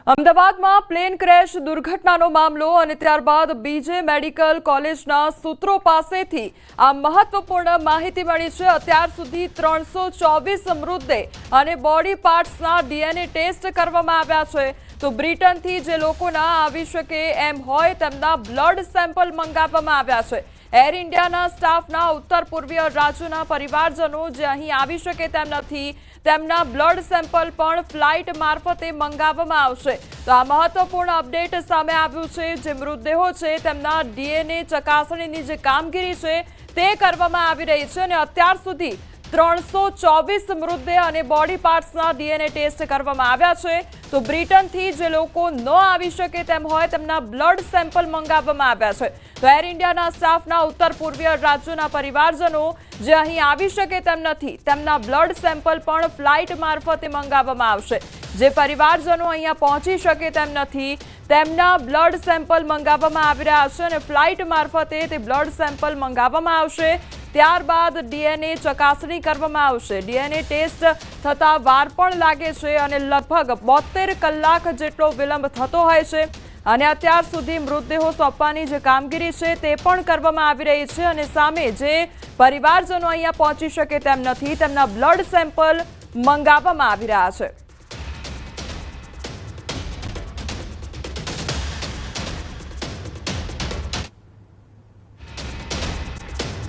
અમદાવાદમાં plane crash દુર્ઘટનાનો મામલો અને ત્યારબાદ બીજે મેડિકલ કોલેજના સૂત્રો પાસેથી આ મહત્વપૂર્ણ માહિતી મળી છે। અત્યાર સુધી 324 મૃતદેહ અને બોડી પાર્ટ્સના ડીએનએ ટેસ્ટ કરવામાં આવ્યા છે। તો બ્રિટનથી જે લોકોના આવી શકે એમ હોય તેમના બ્લડ સેમ્પલ મંગાવવામાં આવ્યા છે। એર ઇન્ડિયાના સ્ટાફના ઉત્તર પૂર્વીય રાજ્યોના પરિવારજનો જે અહીં આવી શકે તેમ નથી, તેમના બ્લડ સેમ્પલ પણ ફ્લાઇટ મારફતે મંગાવવામાં આવશે। તો આ મહત્વપૂર્ણ અપડેટ સામે આવ્યું છે। જે મૃતદેહો છે તેમના ડીએનએ ચકાસણીની જે કામગીરી છે તે કરવામાં આવી રહી છે અને અત્યાર સુધી 324 મૃતદેહ અને બોડી પાર્ટ્સના ડીએનએ ટેસ્ટ કરવામાં આવ્યા છે। તો બ્રિટનથી જે લોકો ન આવી શકે તેમ હોય તેમના બ્લડ સેમ્પલ મંગાવવામાં આવ્યા છે। તો એર ઇન્ડિયાના સ્ટાફના ઉત્તર પૂર્વીય રાજ્યોના પરિવારજનો જે અહીં આવી શકે તેમ નથી, તેમના બ્લડ સેમ્પલ પણ ફ્લાઇટ મારફતે મંગાવવામાં આવશે। જે પરિવારજનો અહીંયા પહોંચી શકે તેમ નથી તેમના બ્લડ સેમ્પલ મંગાવવામાં આવી રહ્યા છે અને ફ્લાઇટ મારફતે તે બ્લડ સેમ્પલ મંગાવવામાં આવશે। ત્યારબાદ ડીએનએ ચકાસણી કરવામાં આવશે। ડીએનએ ટેસ્ટ થતા વાર પણ લાગે છે અને લગભગ 72 કલાક જેટલો વિલંબ થતો હોય છે અને અત્યાર સુધી મૃતદેહો સોંપવાની જે કામગીરી છે તે પણ કરવામાં આવી રહી છે અને સામે જે પરિવારજનો અહીંયા પહોંચી શકે તેમ નથી તેમના બ્લડ સેમ્પલ મંગાવવામાં આવી રહ્યા છે।